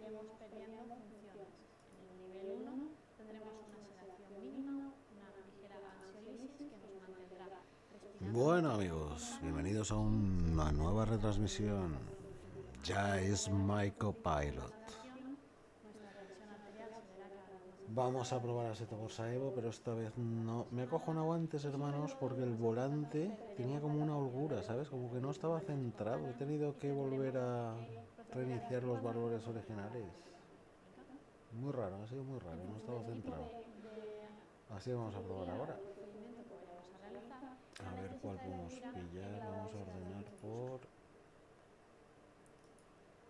iremos perdiendo funciones. En el nivel 1 tendremos una sedación mínima, una ligera ansiolisis que nos mantendrá respirando. Bueno amigos, bienvenidos a una nueva retransmisión. Ya es my copilot. Nuestra tensión arterial se verá cada vez más. Vamos a probar acetoborsa Evo, pero esta vez no. Me acojonado antes, hermanos, porque el volante tenía como una holgura, ¿sabes? Como que no estaba centrado. He tenido que volver a reiniciar los valores originales. Muy raro, ha sido muy raro, no estaba centrado. Así vamos a probar ahora. Procedimiento que vayamos a realizar. A ver cuál podemos pillar. Vamos a ordenar por...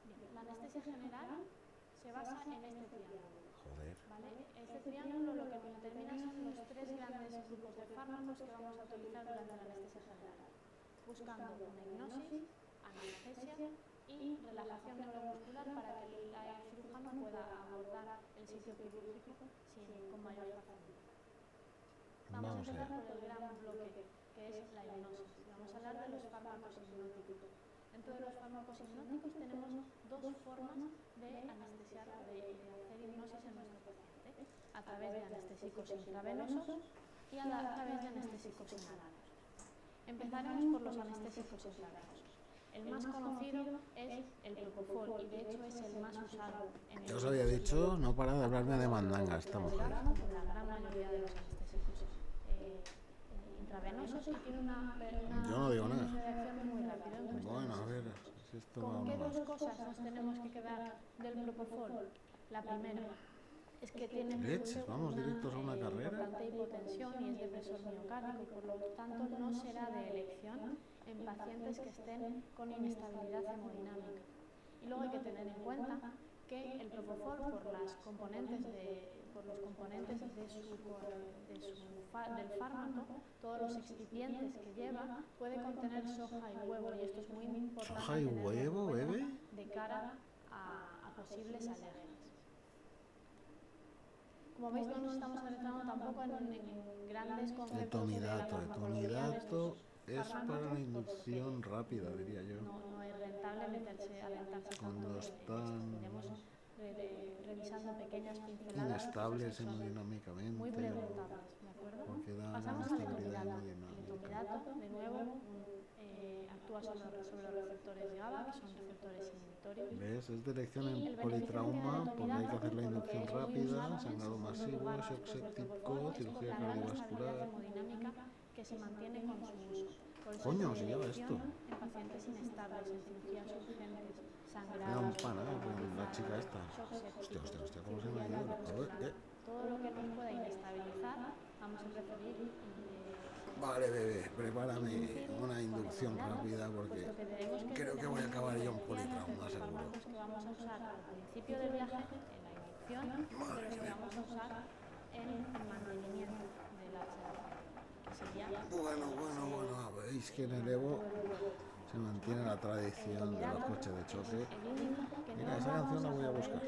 Bien, la anestesia general se basa en este triángulo. Joder. ¿Vale? Este triángulo lo que determina son los tres grandes grupos de fármacos que vamos a utilizar durante la anestesia general, buscando una hipnosis, anestesia y relajación neuromuscular para que el cirujano pueda abordar el sitio quirúrgico con mayor facilidad. Vamos a empezar por el gran bloque, que es la hipnosis. Vamos a hablar de los fármacos hipnóticos. Dentro de los fármacos hipnóticos tenemos dos formas de anestesiar o de hacer hipnosis en nuestro paciente, a través de anestésicos intravenosos y a través de anestésicos inhalados. Empezaremos por los anestésicos intravenosos. El más conocido es el propofol y de hecho es el más usado en el... Ya os había dicho, no para de hablarme de mandanga esta mujer. Como la gran mayoría de los anestésicos intravenosos, y tiene una Yo no digo nada. reacción muy rápida en cuestión Bueno, de a ver, segundos. si esto ¿Con va qué mal. dos cosas nos tenemos que quedar del propofol? La primera es que tiene Vamos directos a una carrera. importante hipotensión y es depresor miocárdico, por lo tanto no será de elección en pacientes que estén con inestabilidad hemodinámica. Y luego hay que tener en cuenta que el propofol, por los componentes del fármaco, todos los excipientes que lleva, puede contener soja y huevo, y esto es muy importante. ¿Soja y huevo, bebé? De cara a posibles alergias. Como veis, no nos estamos adentrando tampoco en grandes conceptos de la farmacología de estos es para la inducción rápida, diría yo. No es rentable adentrarse Cuando están iremos revisando pequeñas pinceladas inestables que son hemodinámicamente, muy preguntables, ¿de acuerdo? porque dan Pasamos al inestabilidad etomidato. El hemodinámica. etomidato, de nuevo, actúa sobre los receptores GABA, que son receptores inhibitorios. ¿Ves? Es de elección en politrauma, porque hay que hacer la inducción rápida, sangrado masivo, shock séptico, cirugía cardiovascular. Hemodinámica que se mantiene con su uso. Por eso Coño, es de si lleva elección esto. en pacientes inestables, en cirugías urgentes, Me da un sangrados, pana con la chica esta. shock séptico, Hostia, ¿cómo se me ha ido? todo lo que nos pueda inestabilizar, vamos a preferir. Vale, bebé, prepárame una inducción rápida porque creo que voy a acabar yo en politrauma, seguro. Los que vamos a usar al principio del viaje, en la inducción, y los que vamos a usar en el mantenimiento de la sedación, que sería... Bueno, veis que en el Evo se mantiene la tradición de los coches de choque. Mira, esa canción la voy a buscar.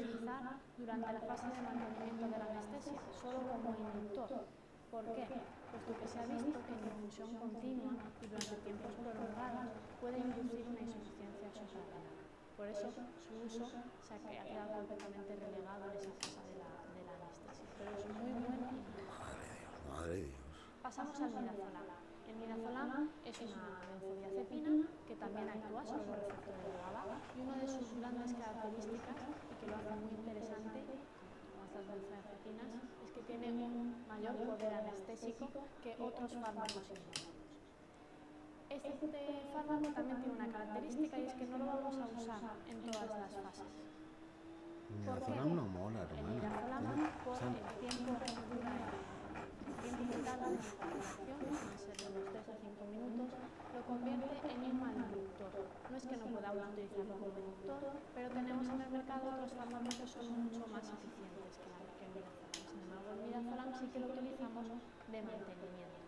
Durante la fase de mantenimiento de la anestesia, solo como inductor. ¿Por qué? Puesto que se ha visto que en infusión continua y durante tiempos prolongados puede inducir una insuficiencia suprarrenal. Por eso su uso se ha quedado completamente relegado en esa fase de la anestesia. Pero es muy buen inductor. Madre de Dios. Pasamos al midazolam. El midazolam es una benzodiazepina que también actúa sobre los receptores de GABA, y una de sus grandes características, y que lo hace muy interesante como estas benzodiazepinas, es que tiene un mayor poder anestésico que otros fármacos hipnóticos. Este fármaco también tiene una característica, y es que no lo vamos a usar en todas las fases. Midazolam no mola, El hermano. midazolam, por el tiempo total de acción, que pueden ser de unos 3 a 5 minutos, lo convierte en un mal inductor. No es que no podamos utilizarlo como inductor, pero tenemos en el mercado otros fármacos que son mucho más eficientes que el midazolam. Sin embargo, el midazolam sí que lo utilizamos de mantenimiento.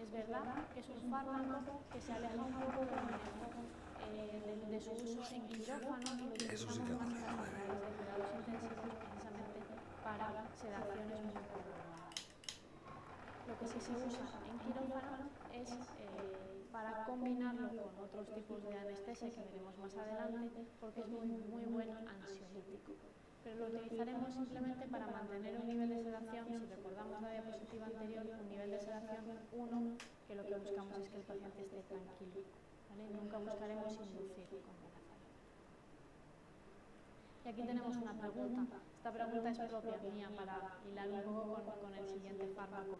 Es verdad que es un fármaco que se aleja un poco del manejo de su uso en quirófano, y lo utilizamos más en las unidades de cuidados intensivos, precisamente para sedaciones muy prolongadas. Lo que sí se usa en quirófano es para combinarlo con otros tipos de anestesia que veremos más adelante, porque es muy buen ansiolítico. pero lo utilizaremos simplemente para mantener un nivel de sedación. Si recordamos la diapositiva anterior, un nivel de sedación 1, que lo que buscamos es que el paciente esté tranquilo, ¿vale? Nunca buscaremos inducir con midazolam. Y aquí tenemos una pregunta. Esta pregunta es propia mía para hilar un poco con el siguiente fármaco.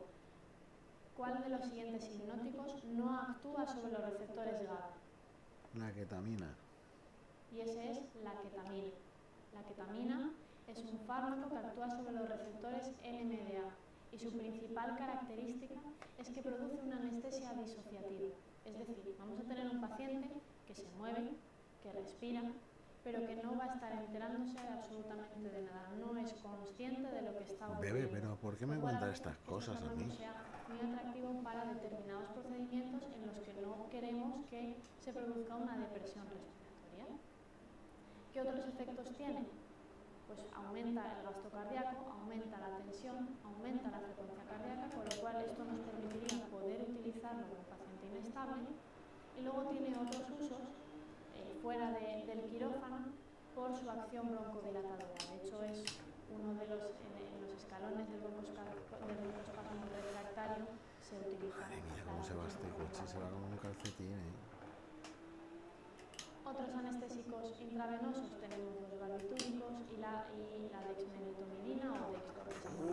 ¿Cuál de los siguientes hipnóticos no actúa sobre los receptores GABA? La ketamina. Y ese es la ketamina. La ketamina es un fármaco que actúa sobre los receptores NMDA y su principal característica es que produce una anestesia disociativa. Es decir, vamos a tener un paciente que se mueve, que respira, pero que no va a estar enterándose absolutamente de nada, no es consciente de lo que está ocurriendo. Bebé, pero ¿por qué me cuentas estas cosas a mí? Sea muy atractivo para determinados procedimientos en los que no queremos que se produzca una depresión respiratoria. ¿Qué otros efectos tiene? Pues aumenta el gasto cardíaco, aumenta la tensión, aumenta la frecuencia cardíaca, con lo cual esto nos permitiría poder utilizarlo en un paciente inestable. Y luego tiene otros usos fuera del quirófano por su acción broncodilatadora. De hecho, es uno de los, en los escalones del broncoespasmo refractario se utiliza. Madre mía, cómo se va este coche, se va como un calcetín, Otros anestésicos intravenosos tenemos los barbitúricos y la dexmedetomidina o dextroamphetamina.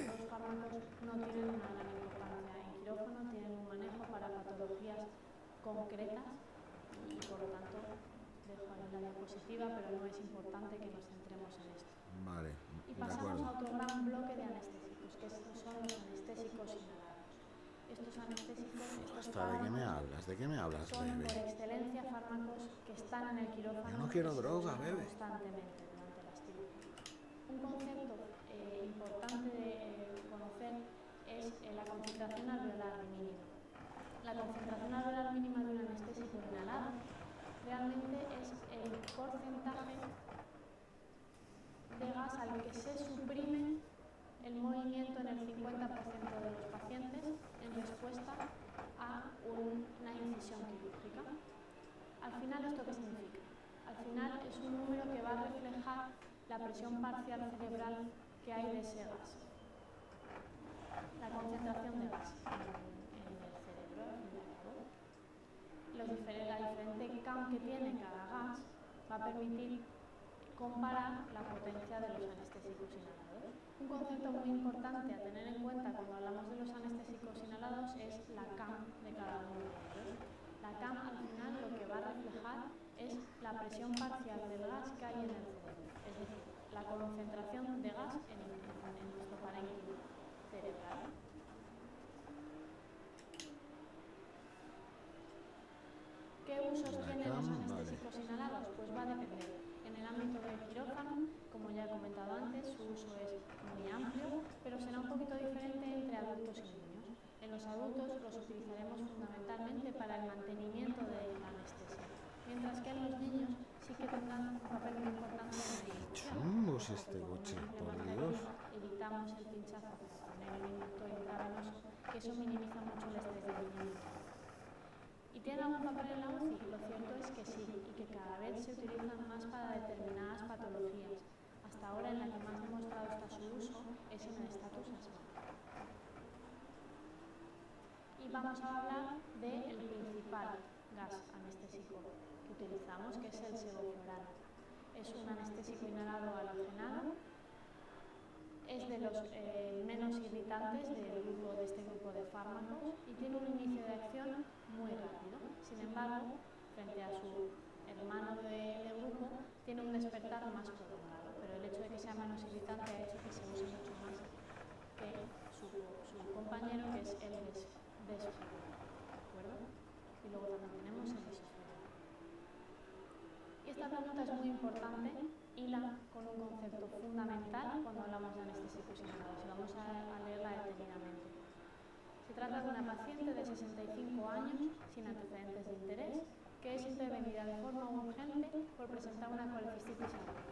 Los fármacos no tienen una gran importancia en quirófano, tienen un manejo para patologías concretas y por lo tanto dejo ahí la diapositiva, pero no es importante que nos centremos en esto. Vale, y de pasamos acuerdo. a otro gran bloque de anestésicos, que estos son los anestésicos inhalados. Estos anestésicos, ¿De qué me hablas? ¿De qué me hablas, son bebé? por excelencia fármacos que están en el quirófano. Yo no quiero droga, bebé. Constantemente durante las cirugías. Un concepto importante de conocer es la concentración alveolar mínima. La concentración alveolar mínima de un anestésico inhalado realmente es el porcentaje de gas al que se suprime el movimiento en el 50% de los pacientes en respuesta a una incisión quirúrgica. Al final, ¿esto qué significa? Al final es un número que va a reflejar la presión parcial cerebral que hay de ese gas. La concentración de gas en el cerebro, al fin y al cabo. La diferente CAM que tiene cada gas va a permitir comparar la potencia de los anestésicos inhalados. Un concepto muy importante a tener en cuenta cuando hablamos de los anestésicos inhalados es la CAM de cada uno de ellos. La CAM al final lo que va a reflejar es la presión parcial del gas que hay en el cerebro, es decir, la concentración de gas en nuestro parénquima cerebral. ¿Qué usos tienen los anestésicos inhalados? Pues va a depender. En el ámbito del quirófano, como ya he comentado antes, su uso es muy amplio, pero será un poquito diferente entre adultos y niños. En los adultos los utilizaremos fundamentalmente para el mantenimiento de la anestesia, mientras que en los niños sí que tendrán un papel muy importante en la inducción. Chungo es este coche, por Dios. Evitamos el pinchazo para poner el inductor intravenoso, que eso minimiza mucho el estrés del niño. ¿Y tiene algún papel en la UCI? Lo cierto es que sí, y que cada vez se utilizan más para determinadas patologías. Hasta ahora en la que más demostrado está su uso es en el estatus asmático. Y vamos a hablar del principal gas anestésico que utilizamos, que es el sevoflurano. Es un anestésico inhalado halogenado. Es de los menos irritantes de este grupo de fármacos y tiene un inicio de acción muy rápido. Sin embargo, frente a su hermano de grupo, tiene un despertar más prolongado, pero el hecho de que sea menos irritante ha hecho que se use mucho más que su compañero, que es el desflurano, ¿de acuerdo? Y luego también tenemos el isoflurano. Y esta pregunta es muy importante, hila con un concepto fundamental cuando hablamos de anestésicos inhalados, y vamos a leerla detenidamente. Se trata de una paciente de 65 años sin antecedentes de interés que es intervenida de forma urgente por presentar una colecistitis aguda.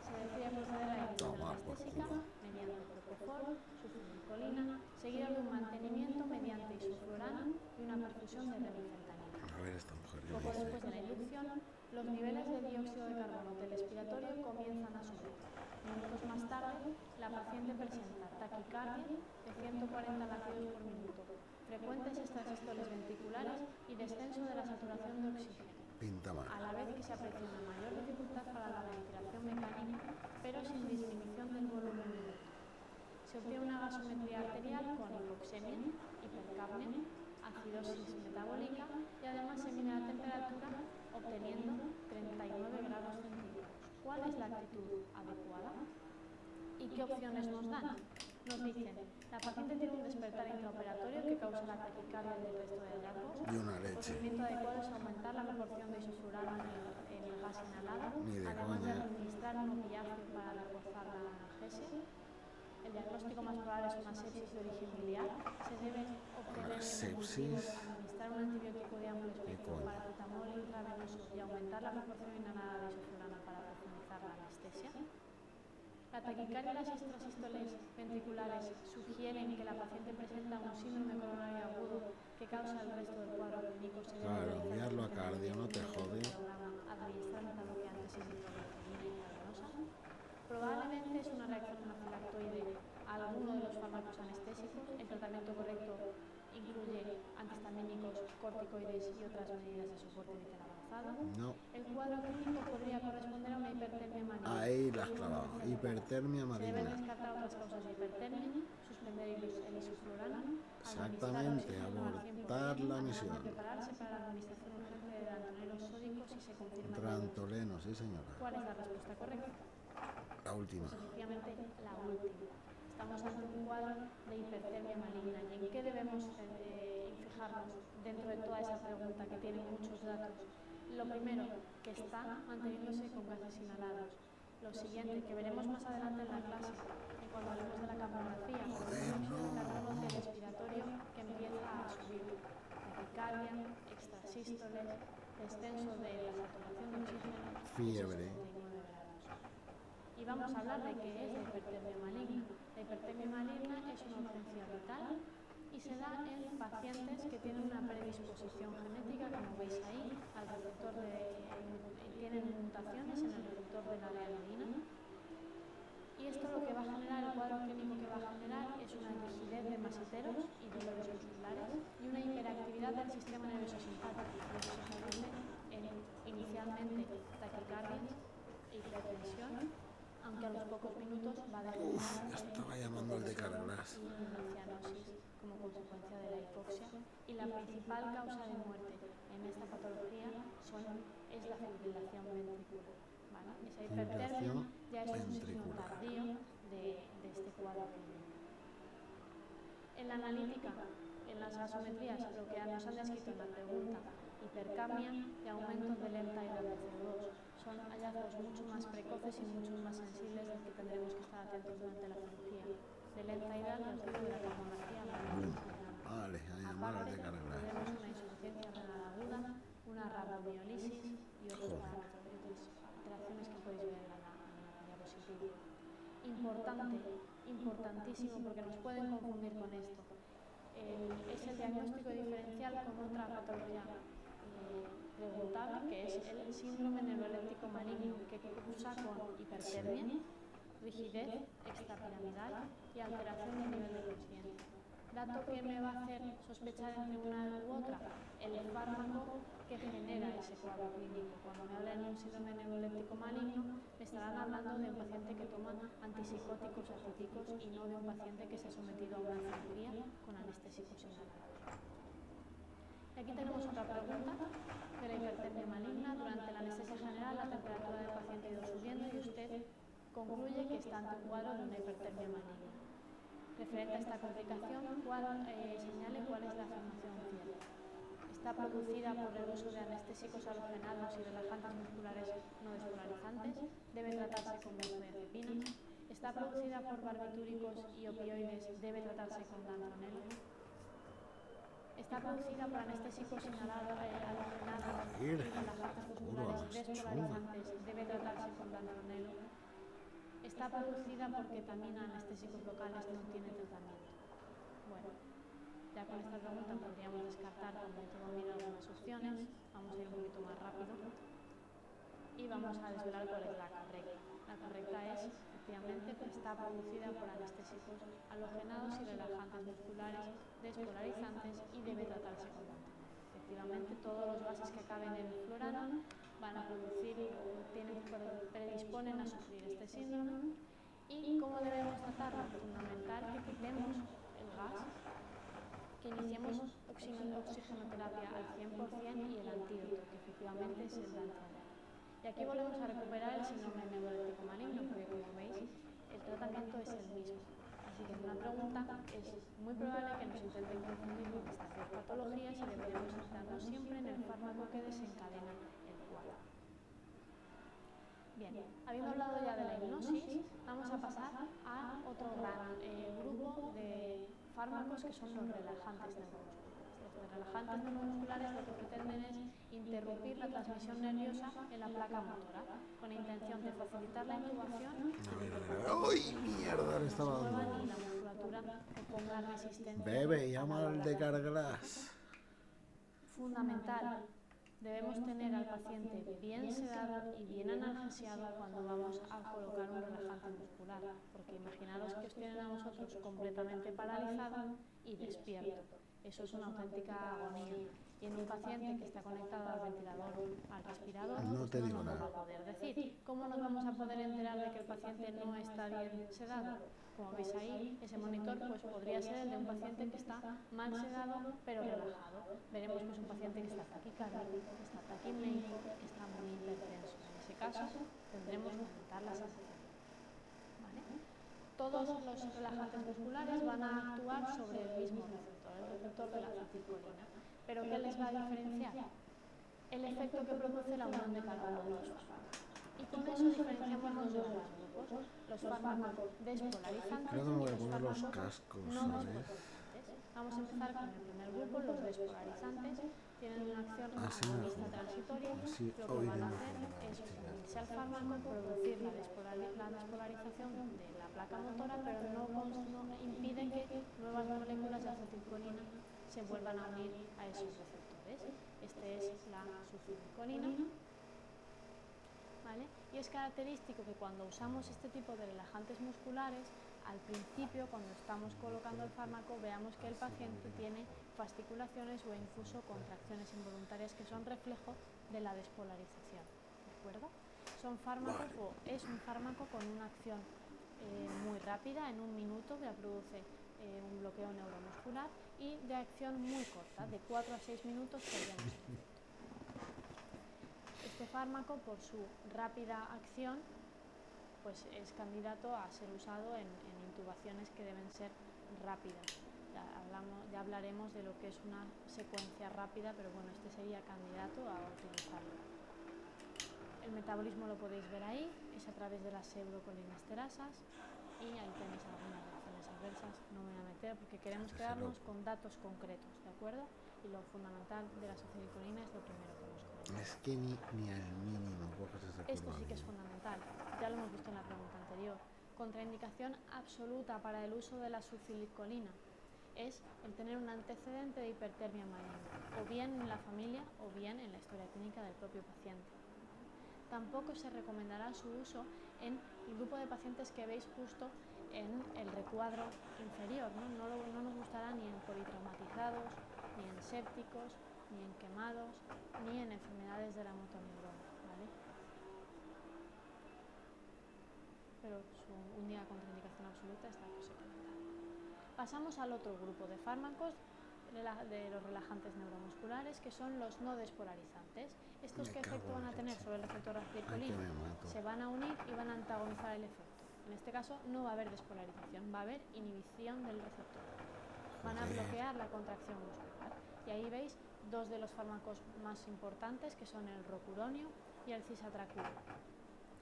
Se decide proceder a la inducción anestésica mediante propofol, sulfonicolina, seguido de un mantenimiento mediante isoflurano y una perfusión de remifentanina. A ver esta mujer, ¿qué Poco dice? después de la inducción, Los niveles de dióxido de carbono del expiratorio comienzan a subir. Minutos más tarde, la paciente presenta taquicardia de 140 latidos por minuto, frecuentes extrasístoles ventriculares y descenso de la saturación de oxígeno, a la vez que se aprecia una mayor dificultad para la ventilación mecánica, pero sin disminución del volumen del voto. Se obtiene una gasometría arterial con hipoxemia, hipercapnia, acidosis metabólica y además se mide la temperatura obteniendo 39 grados centígrados. ¿Cuál es la actitud adecuada? ¿Y qué opciones nos dan? Nos dicen, la paciente tiene un despertar intraoperatorio que causa la taquicardia del resto de hallazgos. Y una El leche. procedimiento adecuado es aumentar la proporción de isoflurano en el gas inhalado, Ni de además de coña. administrar un opiáceo para reforzar la analgesia. El diagnóstico más probable es una sepsis de origen biliar. Se debe obtener La en sepsis. administrar un antibiótico de amplio espectro, coño. paracetamol intravenoso y aumentar la proporción inhalada de isoflurano para profundizar la anestesia. La taquicardia y las extrasístoles ventriculares sugieren que la paciente presenta un síndrome coronario agudo que causa el resto del cuadro clínico. Se debe Claro, realizar enviarlo a un cardio, no te jode. administrar metabloqueantes y nitroglicerina intravenosa. Probablemente es una reacción anafilactoide a alguno de los fármacos anestésicos. El tratamiento correcto incluye antihistamínicos, corticoides y otras medidas de soporte vital avanzado. No. El cuadro clínico podría corresponder a una hipertermia maligna. Ahí la has clavado. Hipertermia Se deben maligna. descartar otras causas de hipertermia, suspender el isoflurano, Exactamente, abortar la misión. prepararse para la administración urgente de dantoneros sódicos si se confirma. Rantoleno, sí señora. ¿Cuál es la respuesta correcta? La última. Pues efectivamente la última. Estamos ante un cuadro de hipertermia maligna. ¿Y en qué debemos fijarnos dentro de toda esa pregunta que tiene muchos datos? Lo primero, que está manteniéndose con gases inhalados. Lo siguiente, que veremos más adelante en la clase, cuando hablemos de la capnografía, el carbono del expiratorio que empieza a subir. Taquicardia, extrasístoles, descenso de la saturación de oxígeno, Fiebre. 69 grados. Y vamos a hablar de qué es la hipertermia maligna. La hipertermia maligna es una urgencia vital y se da en pacientes que tienen una predisposición genética, como veis ahí, al receptor tienen mutaciones en el receptor de la adenina. Y esto lo que va a generar, el cuadro clínico que va a generar es una rigidez de masiteros y dolores musculares y una hiperactividad del sistema nervioso simpático, que se traduce en inicialmente taquicardias e hipertensión, aunque a los pocos minutos va a degenerar Estaba llamando al de Carglass. y cianosis como consecuencia de la hipoxia. Y la principal causa de muerte en esta patología es la fibrilación ventricular. ¿Vale? Esa hipertermia ya es un signo tardío de este cuadro clínico. En la analítica, en las gasometrías, lo que nos han descrito en la pregunta, hipercapnia y aumento de lenta ida de CO2, son hallazgos mucho más precoces y mucho más sensibles de los que tendremos que estar atentos durante la cirugía. De lenta ida, ya os digo, de la capnografía. Vale, a llamar al de Carglass. Tendremos una insuficiencia renal aguda, una rabdomiólisis y otras alteraciones que podéis ver en la diapositiva. Importantísimo, porque nos pueden confundir con esto. Es el diagnóstico diferencial con otra patología preguntable, que es el síndrome neuroléptico maligno, que cursa con hipertermia, rigidez extrapiramidal y alteración del nivel de conciencia. Dato que me va a hacer sospechar entre una u otra, el fármaco que genera ese cuadro clínico. Cuando me hablan de un síndrome neuroléptico maligno, me estarán hablando de un paciente que toma antipsicóticos atípicos y no de un paciente que se ha sometido a una cirugía con anestésicos inhalados. Y aquí tenemos otra pregunta de la hipertermia maligna. Durante la anestesia general, la temperatura del paciente ha ido subiendo y usted concluye que está ante un cuadro de una hipertermia maligna. Referente a esta complicación, señale cuál es la afirmación cierta. Está producida por el uso de anestésicos halogenados y relajantes musculares no despolarizantes, debe tratarse con benzodiazepina. Está producida por barbitúricos y opioides, debe tratarse con danzonelo. Está producida por anestésicos inhalados, halogenados y relajantes musculares despolarizantes, debe tratarse con danzonelo. Está producida por ketamina, anestésicos locales, no tiene tratamiento. Bueno, ya con esta pregunta podríamos descartar con método MIR algunas opciones. Vamos a ir un poquito más rápido. y vamos a desvelar cuál es la correcta. La correcta es, efectivamente, que está producida por anestésicos halogenados y relajantes musculares despolarizantes y debe tratarse con mantenimiento. Efectivamente, todos los gases que acaben en fluorano van a producir o predisponen a sufrir este síndrome. ¿Y cómo debemos tratarlo? Fundamental que quitemos el gas, que iniciemos oxigenoterapia al 100% y el antídoto, que efectivamente es el lantiaderm. Y aquí volvemos a recuperar el síndrome neuroléptico maligno, porque como veis, el tratamiento es el mismo. Así que en una pregunta es muy probable que nos intenten confundir con estas dos patologías y deberemos centrarnos siempre en el fármaco que desencadena el cuadro. Bien, habiendo hablado ya de la hipnosis, vamos a pasar a otro gran grupo de fármacos que son los relajantes neuromusculares. Los relajantes neuromusculares lo que pretenden es interrumpir la transmisión nerviosa en la placa motora, con la intención de facilitar la intubación ¡Ay, mierda! Le estaba dando. y la musculatura oponga resistencia. Bebe, llama al de Carglass. Fundamental. Debemos tener al paciente bien sedado y bien analgesiado cuando vamos a colocar un relajante muscular, porque imaginaros que os tienen a vosotros completamente paralizado y despierto. Eso es una auténtica agonía. Y en un paciente que está conectado al ventilador, al respirador, No te digo nos nada. va a poder decir. ¿Cómo nos vamos a poder enterar de que el paciente no está bien sedado? Como veis ahí, ese monitor pues podría ser el de un paciente que está mal sedado pero relajado. Veremos que es un paciente que está taquicárdico, que está taquimnéico, que está muy hipertenso. En ese caso tendremos que aumentar la sensación. ¿Vale? Todos los relajantes musculares van a actuar sobre el mismo receptor, el receptor de la acetilcolina. ¿Pero qué les va a diferenciar? El efecto que produce la unión de cada uno de los fármacos. Y con eso diferenciamos los dos grupos, los fármacos despolarizantes Creo que me voy a y los poner los fármacos cascos, no ¿sabes? despolarizantes. Vamos a empezar con el primer grupo, los despolarizantes. Tienen una acción Así agonista mejor. transitoria. Así Lo que oiré van a mejor hacer la es hostia. unirse al fármaco, producir la despolarización de la placa motora, pero no impiden que nuevas moléculas de acetilcolina se vuelvan a unir a esos receptores. Este es la succinilcolina. ¿Vale? Y es característico que cuando usamos este tipo de relajantes musculares, al principio, cuando estamos colocando el fármaco, veamos que el paciente tiene fasciculaciones o incluso contracciones involuntarias que son reflejo de la despolarización. ¿De acuerdo? Son fármacos o es un fármaco con una acción muy rápida, en un minuto ya produce un bloqueo neuromuscular, y de acción muy corta, de 4 a 6 minutos podríamos decir. Este fármaco, por su rápida acción, pues es candidato a ser usado en intubaciones que deben ser rápidas. Ya hablaremos de lo que es una secuencia rápida, pero bueno, este sería candidato a utilizarlo. El metabolismo lo podéis ver ahí, es a través de las pseudocolinesterazas, y ahí tenéis algunas reacciones adversas. No me voy a meter porque queremos quedarnos con datos concretos, ¿de acuerdo? Y lo fundamental de la succinilcolina es lo primero que hemos comentado. Es que ni al mínimo coges esa curva. Esto sí que es fundamental, ya lo hemos visto en la pregunta anterior. Contraindicación absoluta para el uso de la succinilcolina es el tener un antecedente de hipertermia maligna, o bien en la familia o bien en la historia clínica del propio paciente. Tampoco se recomendará su uso en el grupo de pacientes que veis justo en el recuadro inferior, no nos gustará ni en politraumatizados, ni en sépticos, ni en quemados, ni en enfermedades de la motoneurona, ¿vale? Pero su única contraindicación absoluta está que os he comentado. Pasamos al otro grupo de fármacos de los relajantes neuromusculares, que son los no despolarizantes. ¿Estos qué efecto van a tener sobre el receptor acetilcolina? Se van a unir y van a antagonizar el efecto. En este caso no va a haber despolarización, va a haber inhibición del receptor. Van a bloquear la contracción muscular. Y ahí veis dos de los fármacos más importantes, que son el rocuronio y el cisatracuro.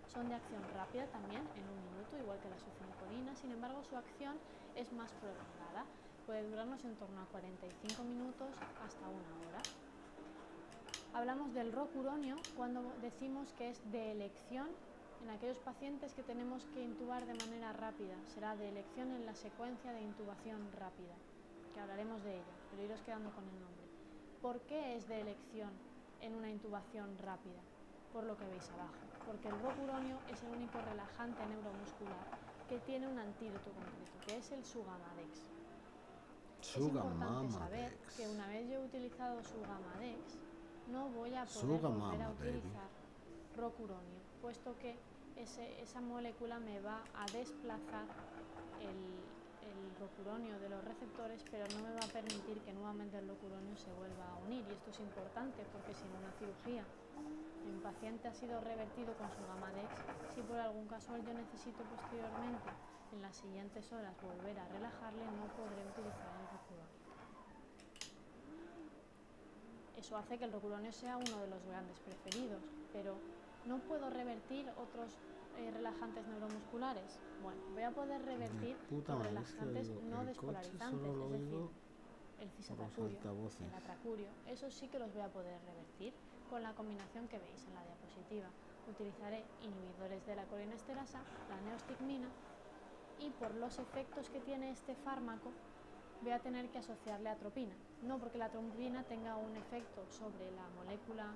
Son de acción rápida también, en un minuto, igual que la succinilcolina. Sin embargo, su acción es más prolongada. Puede durarnos en torno a 45 minutos hasta una hora. Hablamos del rocuronio cuando decimos que es de elección en aquellos pacientes que tenemos que intubar de manera rápida. Será de elección en la secuencia de intubación rápida, que hablaremos de ella, pero iros quedando con el nombre. ¿Por qué es de elección en una intubación rápida? por lo que veis abajo, porque el rocuronio es el único relajante neuromuscular que tiene un antídoto concreto, que es el Sugamadex. Es importante saber que una vez yo he utilizado Sugamadex, no voy a poder volver a utilizar rocuronio, puesto que esa molécula me va a desplazar el rocuronio de los receptores, pero no me va a permitir que nuevamente el rocuronio se vuelva a unir. Y esto es importante porque si en una cirugía el paciente ha sido revertido con Sugamadex, si por algún caso yo necesito posteriormente, en las siguientes horas, volver a relajarle, no podré utilizar el rocuronio. Eso hace que el rocuronio sea uno de los grandes preferidos, pero ¿no puedo revertir otros relajantes neuromusculares? Bueno, voy a poder revertir los relajantes no despolarizantes, es decir, el cisatracurio, el atracurio. Esos sí que los voy a poder revertir con la combinación que veis en la diapositiva. Utilizaré inhibidores de la colinesterasa, la neostigmina, y por los efectos que tiene este fármaco voy a tener que asociarle atropina. No porque la atropina tenga un efecto sobre la molécula,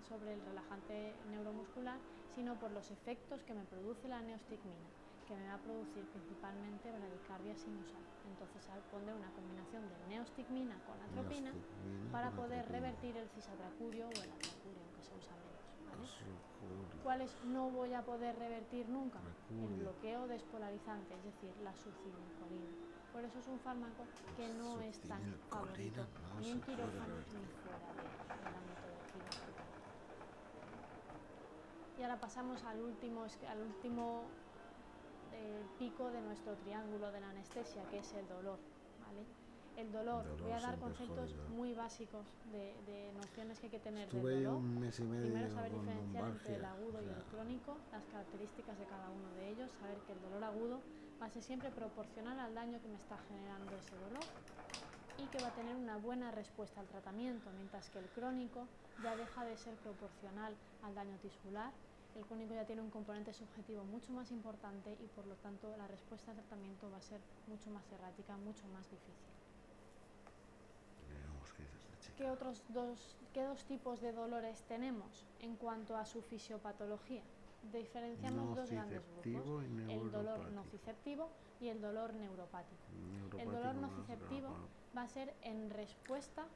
sobre el relajante neuromuscular, sino por los efectos que me produce la neostigmina, que me va a producir principalmente bradicardia sinusal. Entonces pondré una combinación de neostigmina con atropina para poder revertir el cisatracurio o el atracurio, aunque se usa menos, ¿vale? ¿Cuáles no voy a poder revertir nunca? El bloqueo despolarizante, es decir, la succinilcolina. Por eso es un fármaco que no es tan favorito ni en quirófano ni fuera del ámbito del quirófano. Y ahora pasamos al último pico de nuestro triángulo de la anestesia, que es el dolor, ¿vale? El dolor, voy a dar conceptos muy básicos de nociones que hay que tener del dolor. Primero saber diferenciar entre el agudo y el crónico, las características de cada uno de ellos, saber que el dolor agudo va a ser siempre proporcional al daño que me está generando ese dolor y que va a tener una buena respuesta al tratamiento, mientras que el crónico ya deja de ser proporcional al daño tisular. El crónico ya tiene un componente subjetivo mucho más importante y por lo tanto la respuesta al tratamiento va a ser mucho más errática, mucho más difícil. ¿Qué dos tipos de dolores tenemos en cuanto a su fisiopatología? Diferenciamos dos grandes grupos, el dolor nociceptivo y el dolor neuropático. El dolor nociceptivo va a ser en respuesta,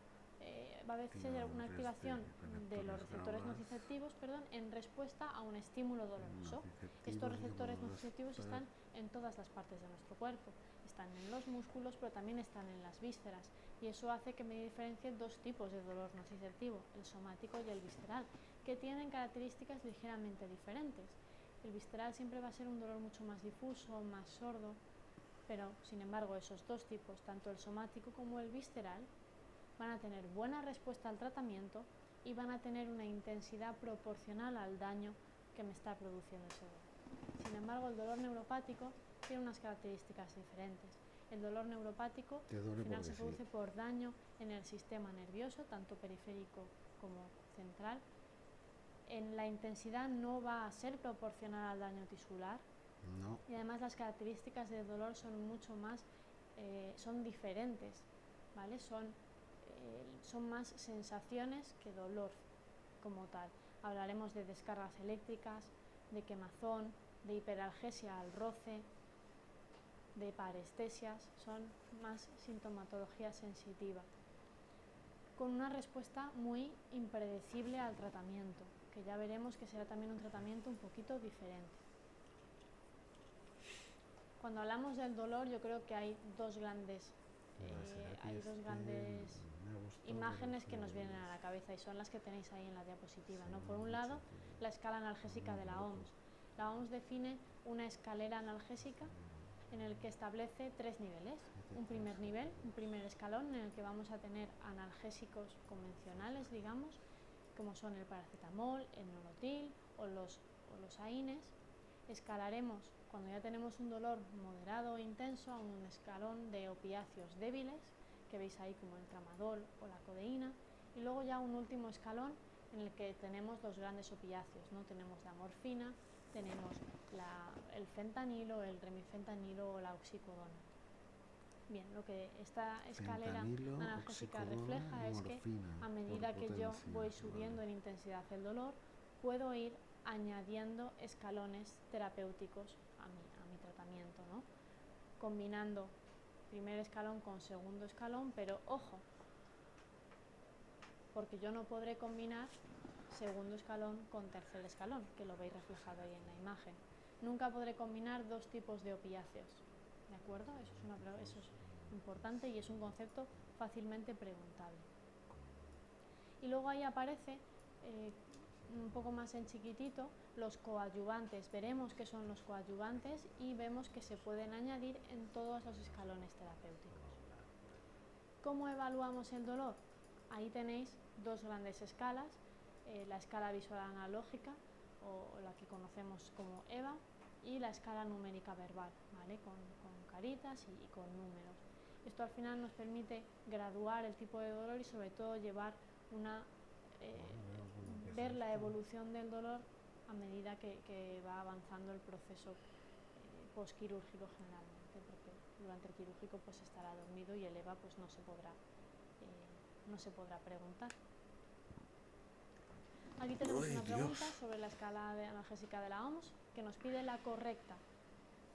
va a ser una activación de los receptores nociceptivos, en respuesta a un estímulo doloroso. Estos receptores nociceptivos están en todas las partes de nuestro cuerpo, están en los músculos, pero también están en las vísceras, y eso hace que me diferencie dos tipos de dolor nociceptivo, el somático y el visceral, que tienen características ligeramente diferentes. El visceral siempre va a ser un dolor mucho más difuso, más sordo, pero sin embargo esos dos tipos, tanto el somático como el visceral, van a tener buena respuesta al tratamiento y van a tener una intensidad proporcional al daño que me está produciendo ese dolor. Sin embargo, el dolor neuropático tiene unas características diferentes. El dolor neuropático al final se produce por daño en el sistema nervioso, tanto periférico como central. En la intensidad no va a ser proporcional al daño tisular. No. Y además las características del dolor son mucho más, son diferentes, ¿vale? Son más sensaciones que dolor como tal. Hablaremos de descargas eléctricas, de quemazón, de hiperalgesia al roce, de parestesias, son más sintomatología sensitiva, con una respuesta muy impredecible al tratamiento, que ya veremos que será también un tratamiento un poquito diferente. Cuando hablamos del dolor, yo creo que hay dos grandes imágenes que nos vienen a la cabeza y son las que tenéis ahí en la diapositiva, ¿no? Por un lado, la escala analgésica de la OMS. La OMS define una escalera analgésica en el que establece tres niveles. Un primer nivel, un primer escalón en el que vamos a tener analgésicos convencionales, digamos, como son el paracetamol, el Nolotil o los AINES. Escalaremos, cuando ya tenemos un dolor moderado o intenso, a un escalón de opiáceos débiles, que veis ahí como el tramadol o la codeína, y luego ya un último escalón en el que tenemos los grandes opiáceos, ¿no? Tenemos la morfina, tenemos el fentanilo, el remifentanilo o la oxicodona. Bien, lo que esta escalera analgésica refleja es que a medida que yo voy subiendo en intensidad el dolor, puedo ir añadiendo escalones terapéuticos a mi tratamiento, ¿no? Combinando primer escalón con segundo escalón, pero ojo, porque yo no podré combinar segundo escalón con tercer escalón, que lo veis reflejado ahí en la imagen. Nunca podré combinar dos tipos de opiáceos, ¿de acuerdo? Eso es importante y es un concepto fácilmente preguntable. Y luego ahí aparece un poco más en chiquitito los coadyuvantes. Veremos qué son los coadyuvantes y vemos que se pueden añadir en todos los escalones terapéuticos. ¿Cómo evaluamos el dolor? Ahí tenéis dos grandes escalas, la escala visual analógica o la que conocemos como EVA y la escala numérica verbal, ¿vale? con caritas y con números. Esto al final nos permite graduar el tipo de dolor y sobre todo llevar ver la evolución del dolor a medida que va avanzando el proceso postquirúrgico generalmente, porque durante el quirúrgico pues estará dormido y el EVA pues no se podrá preguntar. Aquí tenemos una pregunta sobre la escala analgésica de la OMS que nos pide la correcta.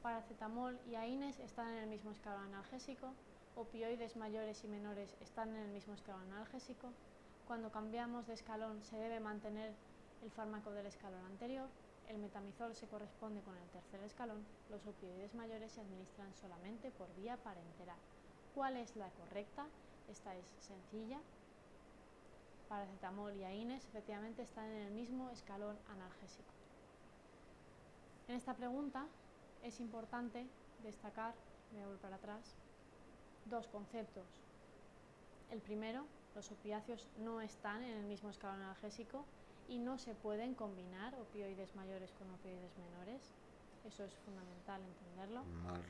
Paracetamol y AINES están en el mismo escalón analgésico, opioides mayores y menores están en el mismo escalón analgésico. Cuando cambiamos de escalón se debe mantener el fármaco del escalón anterior, el metamizol se corresponde con el tercer escalón, los opioides mayores se administran solamente por vía parenteral. ¿Cuál es la correcta? Esta es sencilla. Paracetamol y AINES efectivamente están en el mismo escalón analgésico. En esta pregunta es importante destacar, voy a volver para atrás, dos conceptos. El primero, los opiáceos no están en el mismo escalón analgésico y no se pueden combinar opioides mayores con opioides menores. Eso es fundamental entenderlo.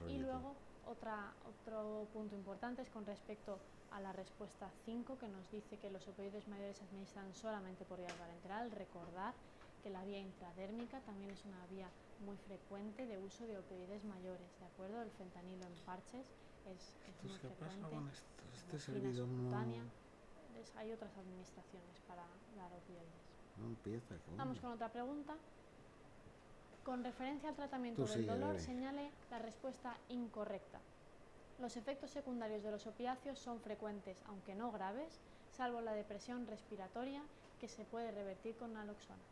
Y luego otro punto importante es con respecto a la respuesta 5 que nos dice que los opioides mayores se administran solamente por vía parenteral. Recordar que la vía intradérmica también es una vía muy frecuente de uso de opioides mayores, ¿de acuerdo? El fentanilo en parches es muy frecuente. Este servidor no Hay otras administraciones para dar opioides. No empieza. Vamos con otra pregunta. Con referencia al tratamiento del dolor, señale la respuesta incorrecta. Los efectos secundarios de los opiáceos son frecuentes, aunque no graves, salvo la depresión respiratoria que se puede revertir con naloxona.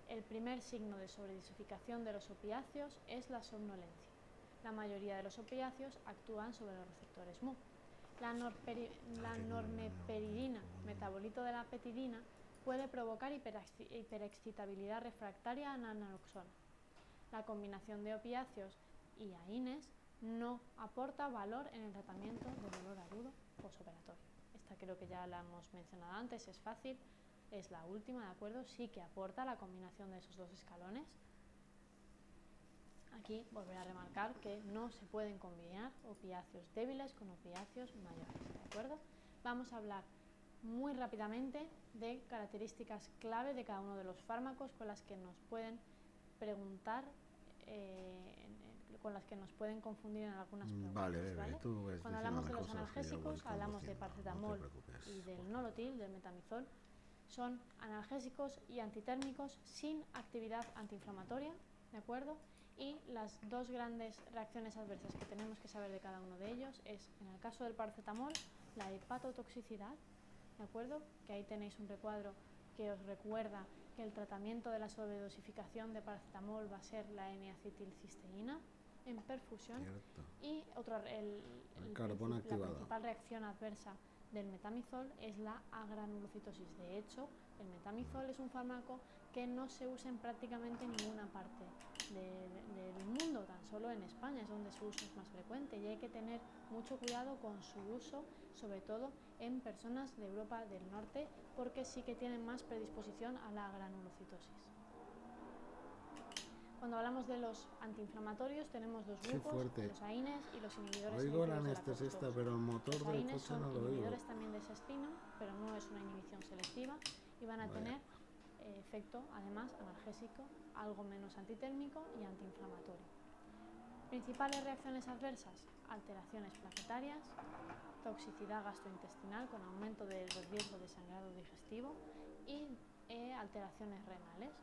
El primer signo de sobredosificación de los opiáceos es la somnolencia. La mayoría de los opiáceos actúan sobre los receptores Mu. La normeperidina, metabolito de la petidina, puede provocar hiperexcitabilidad refractaria a la naloxona. La combinación de opiáceos y AINES no aporta valor en el tratamiento de dolor agudo postoperatorio. Esta creo que ya la hemos mencionado antes, es fácil, es la última, ¿de acuerdo? Sí que aporta la combinación de esos dos escalones. Aquí volveré a remarcar que no se pueden combinar opiáceos débiles con opiáceos mayores, ¿de acuerdo? Vamos a hablar muy rápidamente de características clave de cada uno de los fármacos con las que nos pueden preguntar, con las que nos pueden confundir en algunas preguntas. Vale. Cuando hablamos de los analgésicos, hablamos de paracetamol y del nolotil, del metamizol. Son analgésicos y antitérmicos sin actividad antiinflamatoria, ¿de acuerdo? Y las dos grandes reacciones adversas que tenemos que saber de cada uno de ellos es, en el caso del paracetamol, la hepatotoxicidad, ¿de acuerdo? Que ahí tenéis un recuadro que os recuerda que el tratamiento de la sobredosificación de paracetamol va a ser la N-acetilcisteína en perfusión. Cierto. Y carbón activado. La principal reacción adversa del metamizol es la agranulocitosis. De hecho, el metamizol es un fármaco que no se usa en prácticamente ninguna parte del mundo, tan solo en España es donde su uso es más frecuente y hay que tener mucho cuidado con su uso, sobre todo en personas de Europa del Norte, porque sí que tienen más predisposición a la granulocitosis. Cuando hablamos de los antiinflamatorios tenemos dos grupos, los AINES y los inhibidores Oigo la selectivos de la anestesista, COX-2. pero el motor Los del AINES coche son no lo oigo. inhibidores también de sestina, pero no es una inhibición selectiva y van a tener efecto además analgésico, algo menos antitérmico y antiinflamatorio. Principales reacciones adversas: alteraciones plaquetarias, toxicidad gastrointestinal con aumento del riesgo de sangrado digestivo y alteraciones renales.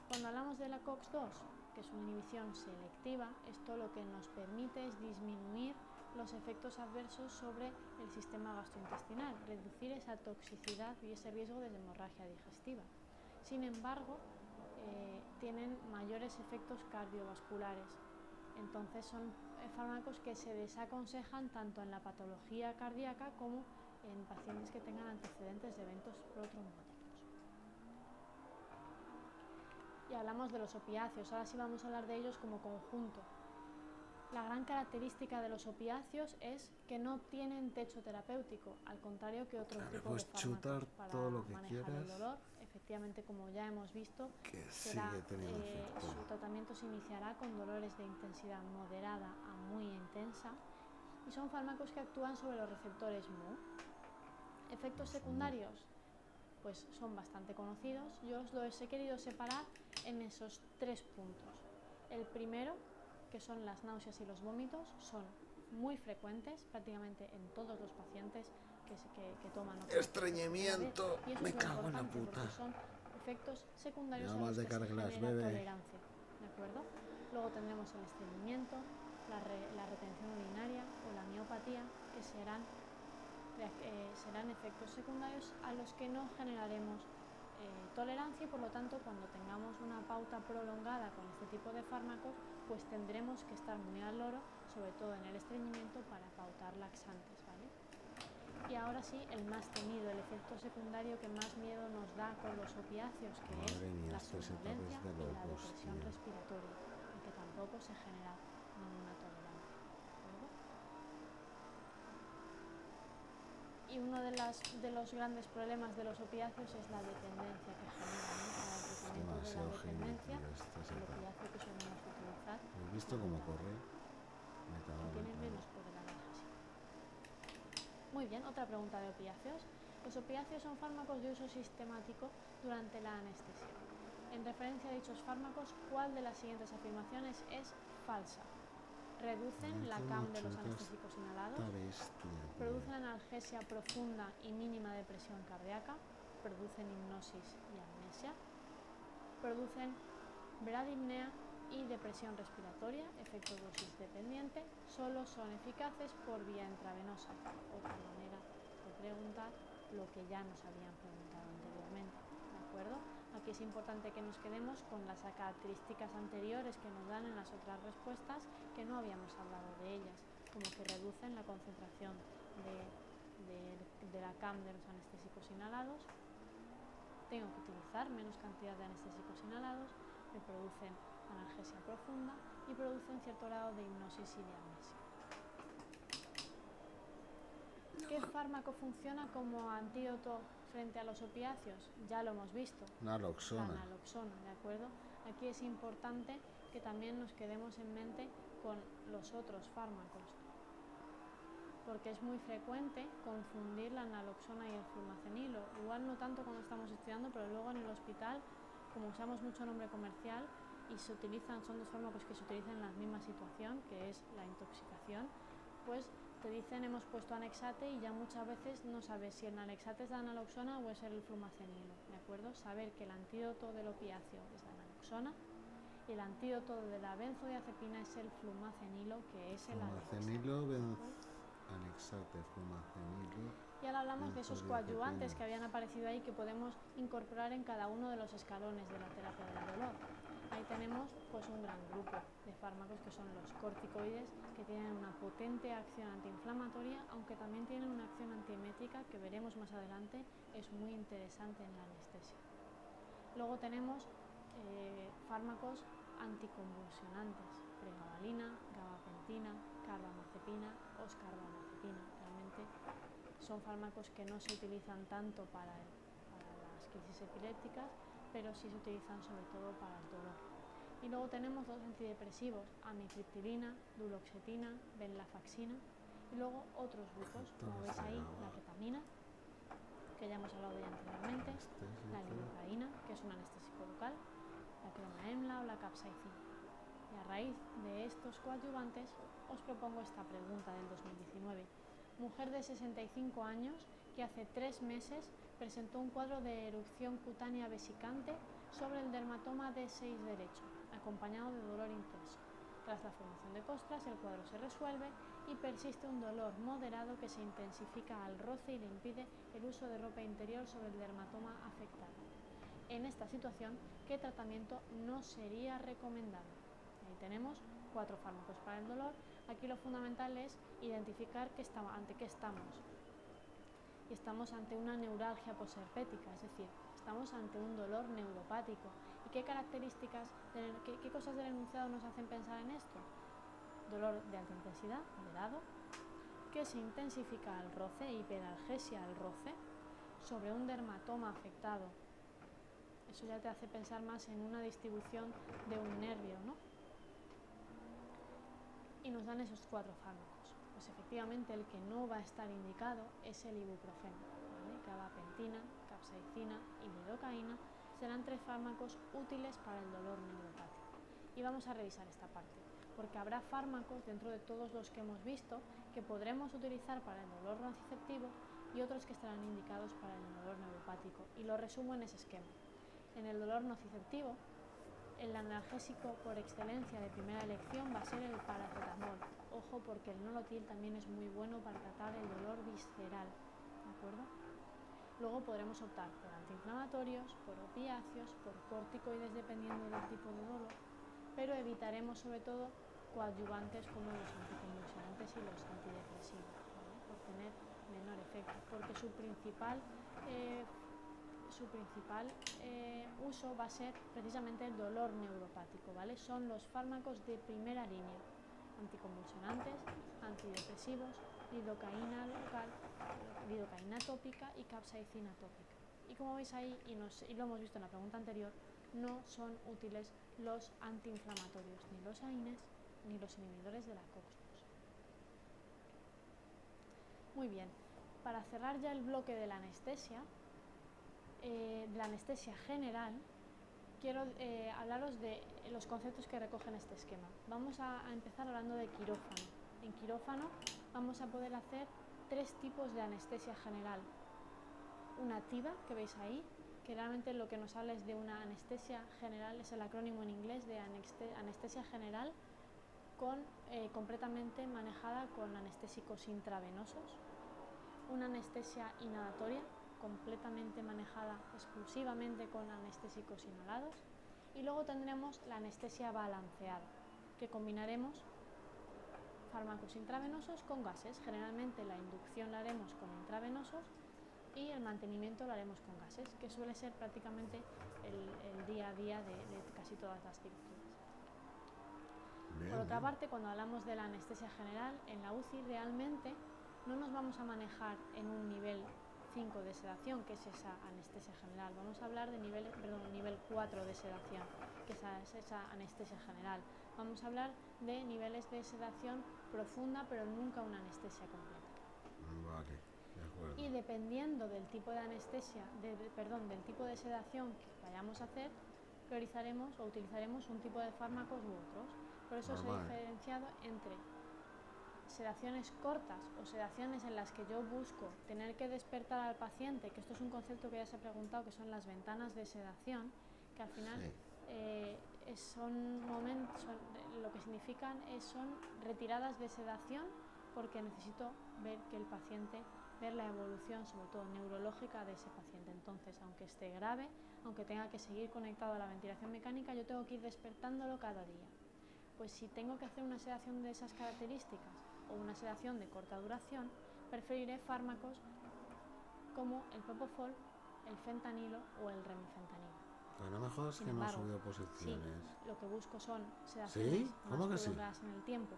Cuando hablamos de la COX-2, que es una inhibición selectiva, esto lo que nos permite es disminuir los efectos adversos sobre el sistema gastrointestinal, reducir esa toxicidad y ese riesgo de hemorragia digestiva. Sin embargo, tienen mayores efectos cardiovasculares. Entonces son fármacos que se desaconsejan tanto en la patología cardíaca como en pacientes que tengan antecedentes de eventos protrombóticos. Y hablamos de los opiáceos, ahora sí vamos a hablar de ellos como conjunto. La gran característica de los opiáceos es que no tienen techo terapéutico, al contrario que otros tipos de fármacos para todo lo que manejar quieras, el dolor. Efectivamente, como ya hemos visto, que su tratamiento se iniciará con dolores de intensidad moderada a muy intensa y son fármacos que actúan sobre los receptores Mu. Efectos secundarios, pues son bastante conocidos. Yo os los he querido separar en esos 3 puntos. El primero, que son las náuseas y los vómitos, son muy frecuentes prácticamente en todos los pacientes que toman estreñimiento, y eso me es lo cago en la importante, puta. porque son efectos secundarios Ya a más los de que se carglas, genera bebe. tolerancia, ¿de acuerdo? Luego tendremos el estreñimiento, la retención urinaria o la miopatía, que serán efectos secundarios a los que no generaremos tolerancia y por lo tanto cuando tengamos una pauta prolongada con este tipo de fármacos pues tendremos que estar muy al loro, sobre todo en el estreñimiento, para pautar laxantes, ¿vale? Y ahora sí, el más temido, el efecto secundario que más miedo nos da con los opiáceos, que es la somnolencia y la depresión respiratoria, y que tampoco se genera ninguna tolerancia, ¿de acuerdo? Y uno de los grandes problemas de los opiáceos es la dependencia que generan, ¿no? Para el tratamiento de la dependencia, el opiáceo que solemos utilizar. ¿Has visto cómo corre? Tiene menos poder analgésico. Muy bien, otra pregunta de opiáceos. Los opiáceos son fármacos de uso sistemático durante la anestesia. En referencia a dichos fármacos, ¿cuál de las siguientes afirmaciones es falsa? Reducen la CAM de los anestésicos inhalados, producen analgesia profunda y mínima de presión cardíaca, producen hipnosis y amnesia, producen bradipnea y depresión respiratoria, efecto dosis dependiente, solo son eficaces por vía intravenosa. Otra manera de preguntar lo que ya nos habían preguntado anteriormente, ¿de acuerdo? Aquí es importante que nos quedemos con las características anteriores que nos dan en las otras respuestas, que no habíamos hablado de ellas, como que reducen la concentración de la CAM de los anestésicos inhalados, tengo que utilizar menos cantidad de anestésicos inhalados, me producen analgesia profunda y producen cierto grado de hipnosis y de amnesia. ¿Qué fármaco funciona como antídoto frente a los opiáceos? Ya lo hemos visto. Naloxona. La naloxona, ¿de acuerdo? Aquí es importante que también nos quedemos en mente con los otros fármacos, porque es muy frecuente confundir la naloxona y el flumacenilo. Igual no tanto cuando estamos estudiando, pero luego en el hospital, como usamos mucho nombre comercial y son dos fármacos que se utilizan en la misma situación, que es la intoxicación, pues te dicen hemos puesto anexate y ya muchas veces no sabes si el anexate es la naloxona o es el flumacenilo, ¿de acuerdo? Saber que el antídoto del opiáceo es la naloxona y el antídoto de la benzodiazepina es el flumacenilo, que es el anexate, flumacenilo. Y ahora hablamos de esos coadyuvantes que habían aparecido ahí que podemos incorporar en cada uno de los escalones de la terapia del dolor. Ahí tenemos pues un gran grupo de fármacos que son los corticoides, que tienen una potente acción antiinflamatoria, aunque también tienen una acción antiemética que veremos más adelante, es muy interesante en la anestesia. Luego tenemos fármacos anticonvulsionantes, pregabalina, gabapentina, carbamazepina, oscarbamazepina. Realmente son fármacos que no se utilizan tanto para las crisis epilépticas, pero sí se utilizan sobre todo para el dolor. Y luego tenemos los antidepresivos, amitriptilina, duloxetina, venlafaxina, y luego otros grupos, como veis ahí, la ketamina, que ya hemos hablado de ella anteriormente, la lidocaína, que es un anestésico local, la cromaemla o la capsaicina. Y a raíz de estos coadyuvantes os propongo esta pregunta del 2019. Mujer de 65 años que hace 3 meses presentó un cuadro de erupción cutánea vesicante sobre el dermatoma D6 derecho, acompañado de dolor intenso. Tras la formación de costras, el cuadro se resuelve y persiste un dolor moderado que se intensifica al roce y le impide el uso de ropa interior sobre el dermatoma afectado. En esta situación, ¿qué tratamiento no sería recomendable? Ahí tenemos 4 fármacos para el dolor. Aquí lo fundamental es identificar ante qué estamos. Y estamos ante una neuralgia posherpética, es decir, estamos ante un dolor neuropático. ¿Y qué características, qué cosas del enunciado nos hacen pensar en esto? Dolor de alta intensidad, moderado, que se intensifica al roce, hiperalgesia al roce, sobre un dermatoma afectado. Eso ya te hace pensar más en una distribución de un nervio, ¿no? Y nos dan esos 4 fármacos. Pues efectivamente el que no va a estar indicado es el ibuprofeno, ¿vale? Gabapentina, capsaicina y lidocaína serán 3 fármacos útiles para el dolor neuropático. Y vamos a revisar esta parte, porque habrá fármacos dentro de todos los que hemos visto que podremos utilizar para el dolor nociceptivo y otros que estarán indicados para el dolor neuropático. Y lo resumo en ese esquema. En el dolor nociceptivo, el analgésico por excelencia de primera elección va a ser el paracetamol. Ojo, porque el nolotil también es muy bueno para tratar el dolor visceral, ¿de acuerdo? Luego podremos optar por antiinflamatorios, por opiáceos, por corticoides dependiendo del tipo de dolor, pero evitaremos sobre todo coadyuvantes como los anticonvulsivantes y los antidepresivos, ¿vale? Por tener menor efecto, porque su principal uso va a ser precisamente el dolor neuropático, ¿vale? Son los fármacos de primera línea, anticonvulsionantes, antidepresivos, lidocaína local, lidocaína tópica y capsaicina tópica. Y como veis ahí, y lo hemos visto en la pregunta anterior, no son útiles los antiinflamatorios, ni los AINES, ni los inhibidores de la COX-2. Muy bien, para cerrar ya el bloque de la anestesia general, quiero hablaros de los conceptos que recogen este esquema. Vamos a empezar hablando de quirófano. En quirófano vamos a poder hacer 3 tipos de anestesia general. Una activa, que veis ahí, que realmente lo que nos habla es de una anestesia general, es el acrónimo en inglés de anestesia general, completamente manejada con anestésicos intravenosos. Una anestesia inhalatoria, completamente manejada exclusivamente con anestésicos inhalados, y luego tendremos la anestesia balanceada, que combinaremos fármacos intravenosos con gases. Generalmente la inducción la haremos con intravenosos y el mantenimiento lo haremos con gases, que suele ser prácticamente el día a día de casi todas las cirugías. Por otra parte, cuando hablamos de la anestesia general, en la UCI realmente no nos vamos a manejar en un nivel 5 de sedación, que es esa anestesia general. Vamos a hablar de nivel 4 de sedación, que es esa anestesia general. Vamos a hablar de niveles de sedación profunda, pero nunca una anestesia completa. Vale, de acuerdo. Y dependiendo del tipo de anestesia, del tipo de sedación que vayamos a hacer, priorizaremos o utilizaremos un tipo de fármacos u otros. Por eso se ha diferenciado entre sedaciones cortas o sedaciones en las que yo busco tener que despertar al paciente, que esto es un concepto que ya se ha preguntado, que son las ventanas de sedación, que al final lo que significan son retiradas de sedación, porque necesito ver la evolución, sobre todo neurológica, de ese paciente. Entonces, aunque esté grave, aunque tenga que seguir conectado a la ventilación mecánica, yo tengo que ir despertándolo cada día. Pues si tengo que hacer una sedación de esas características o una sedación de corta duración, preferiré fármacos como el propofol, el fentanilo o el remifentanilo. Pero no me jodas que no ha subido posiciones. Sí, lo que busco son sedaciones más prolongadas en el tiempo,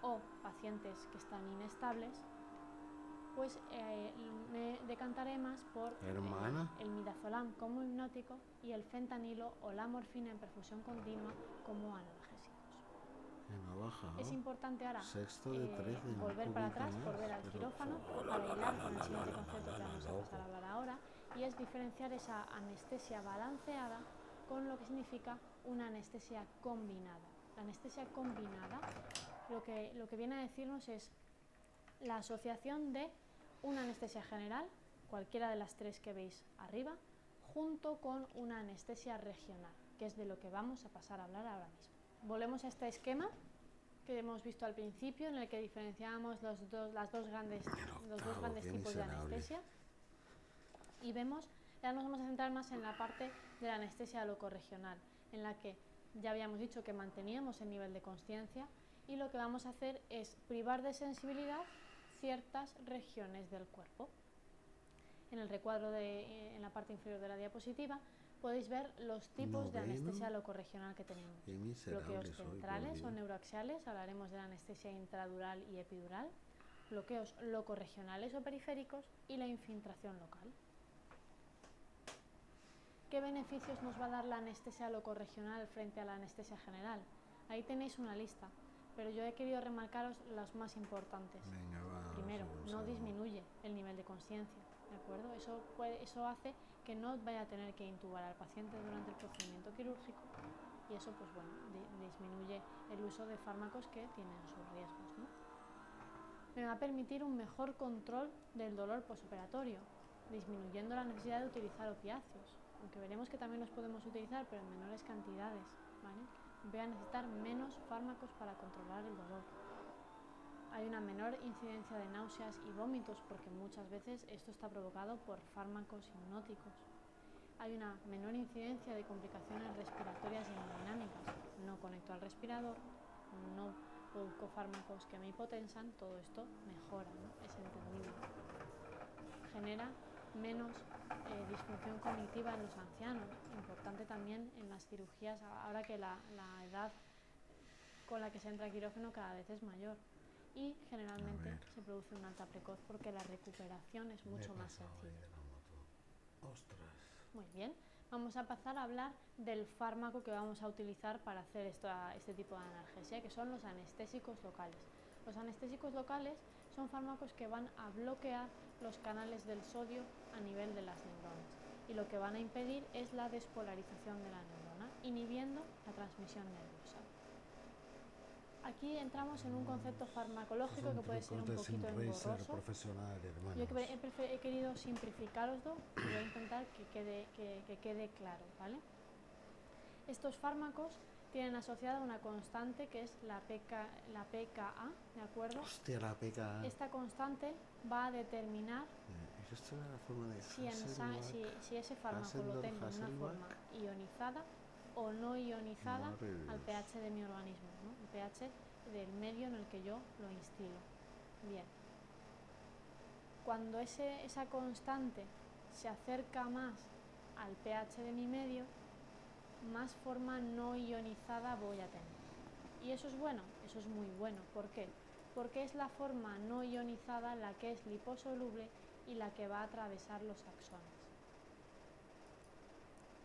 o pacientes que están inestables, pues me decantaré más por el midazolam como hipnótico y el fentanilo o la morfina en perfusión continua como analgésicos. Es importante ahora volver para atrás, volver al quirófano, para hilar con el siguiente concepto que vamos a pasar a hablar ahora, y es diferenciar esa anestesia balanceada con lo que significa una anestesia combinada. La anestesia combinada lo que viene a decirnos es la asociación de una anestesia general cualquiera de las tres que veis arriba, junto con una anestesia regional, que es de lo que vamos a pasar a hablar ahora mismo. Volvemos a este esquema que hemos visto al principio, en el que diferenciábamos los dos grandes tipos de anestesia, y vemos, ya nos vamos a centrar más en la parte de la anestesia locorregional, en la que ya habíamos dicho que manteníamos el nivel de consciencia, y lo que vamos a hacer es privar de sensibilidad ciertas regiones del cuerpo. En el recuadro en la parte inferior de la diapositiva podéis ver los tipos de anestesia locorregional que tenemos. Bloqueos centrales o neuroaxiales, hablaremos de la anestesia intradural y epidural, bloqueos locorregionales o periféricos y la infiltración local. ¿Qué beneficios nos va a dar la anestesia locorregional frente a la anestesia general? Ahí tenéis una lista, pero yo he querido remarcaros los más importantes. Primero, no disminuye el nivel de consciencia, ¿de acuerdo? Eso hace que no vaya a tener que intubar al paciente durante el procedimiento quirúrgico, y eso pues bueno, disminuye el uso de fármacos que tienen sus riesgos, ¿no? Me va a permitir un mejor control del dolor posoperatorio, disminuyendo la necesidad de utilizar opiáceos, aunque veremos que también los podemos utilizar, pero en menores cantidades, ¿vale? Voy a necesitar menos fármacos para controlar el dolor. Hay una menor incidencia de náuseas y vómitos, porque muchas veces esto está provocado por fármacos hipnóticos. Hay una menor incidencia de complicaciones respiratorias y hemodinámicas. No conecto al respirador, no produzco fármacos que me hipotensan, todo esto mejora, ¿no? Es entendible. Genera menos disfunción cognitiva en los ancianos, importante también en las cirugías, ahora que la edad con la que se entra a quirófano cada vez es mayor, y generalmente se produce una alta precoz porque la recuperación es mucho más sencilla. Muy bien, vamos a pasar a hablar del fármaco que vamos a utilizar para hacer este tipo de analgesia, que son los anestésicos locales. Los anestésicos locales son fármacos que van a bloquear los canales del sodio a nivel de las neuronas, y lo que van a impedir es la despolarización de la neurona, inhibiendo la transmisión nerviosa. Aquí entramos en un concepto farmacológico que puede ser un poquito engorroso. Yo he querido simplificaroslo y voy a intentar que quede claro, ¿vale? Estos fármacos tienen asociada una constante que es la pKa, ¿de acuerdo? Hostia, la pKa. Esta constante va a determinar si ese fármaco lo tengo en una forma ionizada o no ionizada al pH de mi organismo, ¿no? El pH del medio en el que yo lo instilo. Bien. Cuando esa constante se acerca más al pH de mi medio, más forma no ionizada voy a tener. ¿Y eso es bueno? Eso es muy bueno. ¿Por qué? Porque es la forma no ionizada la que es liposoluble y la que va a atravesar los axones.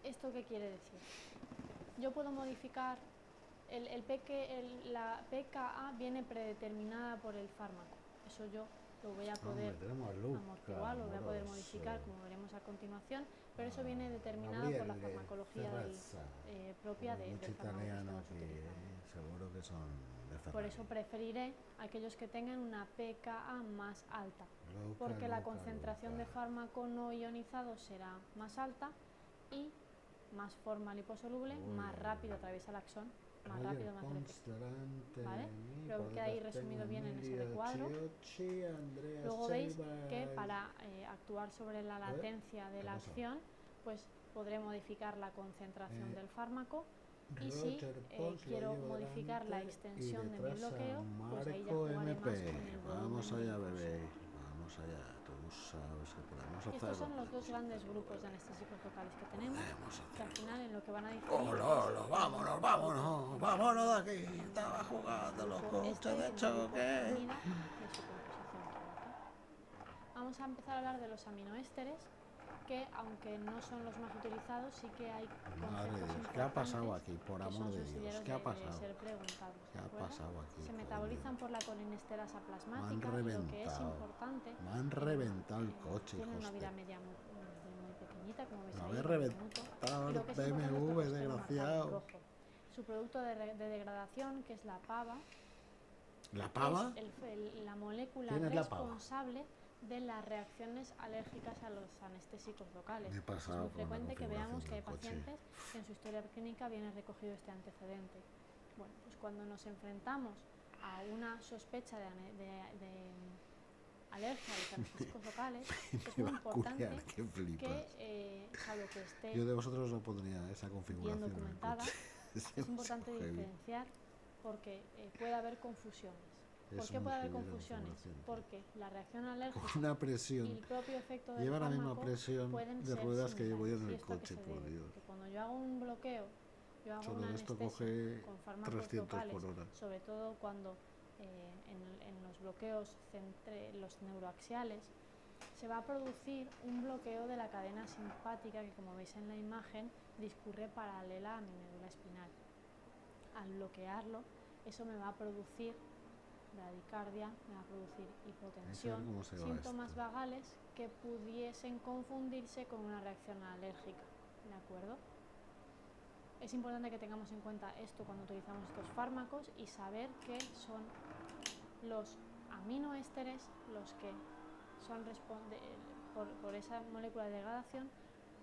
¿Esto qué quiere decir? Yo puedo modificar la pKa viene predeterminada por el fármaco. Eso yo lo voy a poder amortiguar, lo voy a poder modificar, como veremos a continuación, pero eso viene determinado por la farmacología propia del fármaco que estamos utilizando. Por eso preferiré aquellos que tengan una pKa más alta, porque la concentración de fármaco no ionizado será más alta y más forma liposoluble, más rápido atraviesa el axón, más rápido, más eficiente. ¿Vale? Creo que ahí resumido bien en ese recuadro. Luego veis que para actuar sobre la latencia de la acción, pues podré modificar la concentración del fármaco, y si quiero modificar la extensión de mi bloqueo, pues ahí ya jugaré más con el volumen. Vamos allá, bebé. Vamos allá. Tú sabes que podemos hacerlo. Estos son los dos grandes grupos de anestésicos locales que tenemos, que al final en lo que van a diferir... ¡Vámonos de aquí! Estaba jugando los coches de choque. Vamos a empezar a hablar de los aminoésteres, que aunque no son los más utilizados, sí que hay conceptos importantes. ¿Qué ha pasado aquí, por amor de Dios? ¿Qué ha pasado? De ser preguntados, ¿Qué ha pasado aquí? Se metabolizan por la colinesterasa plasmática, y lo que es importante... Me han reventado el coche, tiene una vida media muy pequeñita, como veis ahí. Me habéis reventado el BMW, desgraciado. Su producto de degradación, que es la PABA. ¿La PABA? Es la molécula ¿Quién es la PABA? responsable de las reacciones alérgicas a los anestésicos locales. Me he pasado Es muy con la frecuente que veamos que hay configuración del pacientes que en su historia clínica viene recogido este antecedente. Bueno, pues cuando nos enfrentamos a una sospecha de alergia a los anestésicos locales, es muy importante que, salvo que esté Yo de vosotros no pondría esa configuración bien documentada, es es importante diferenciar porque puede haber confusiones. ¿Por qué puede haber confusiones? Porque la reacción alérgica una presión. Y el propio efecto del Lleva la fármaco misma presión pueden de ser ruedas que llevo yo en similares. el coche, por Dios. Que cuando yo hago un bloqueo, yo hago Solo una esto anestesia coge con fármacos 300 locales, por hora. sobre todo cuando en los bloqueos los neuroaxiales, se va a producir un bloqueo de la cadena simpática que, como veis en la imagen, discurre paralela a mi médula espinal. Al bloquearlo, eso me va a producir bradicardia, me va a producir hipotensión, síntomas vagales que pudiesen confundirse con una reacción alérgica, ¿de acuerdo? Es importante que tengamos en cuenta esto cuando utilizamos estos fármacos y saber que son los aminoésteres los que son por esa molécula de degradación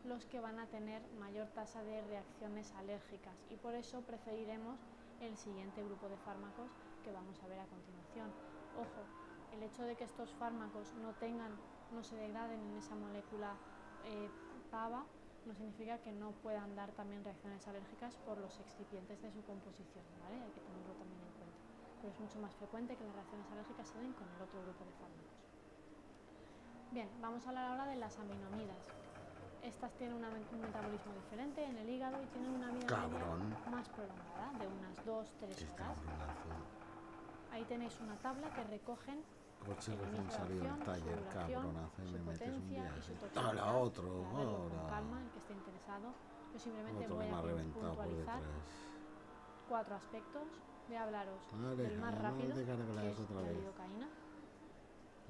los que van a tener mayor tasa de reacciones alérgicas y por eso preferiremos el siguiente grupo de fármacos que vamos a ver a continuación. Ojo, el hecho de que estos fármacos no se degraden en esa molécula PABA no significa que no puedan dar también reacciones alérgicas por los excipientes de su composición, ¿vale? Hay que tenerlo también en cuenta. Pero es mucho más frecuente que las reacciones alérgicas se den con el otro grupo de fármacos. Bien, vamos a hablar ahora de las aminamidas. Estas tienen un metabolismo diferente en el hígado y tienen una vida media más prolongada, de unas 2-3 horas. Ahí tenéis una tabla que recogen el inicio de acción, su duración, su potencia y su toxicidad. Para verlo con calma, el que esté interesado. Yo simplemente voy a puntualizar 4 aspectos. Voy a hablaros del más rápido, que es la lidocaína,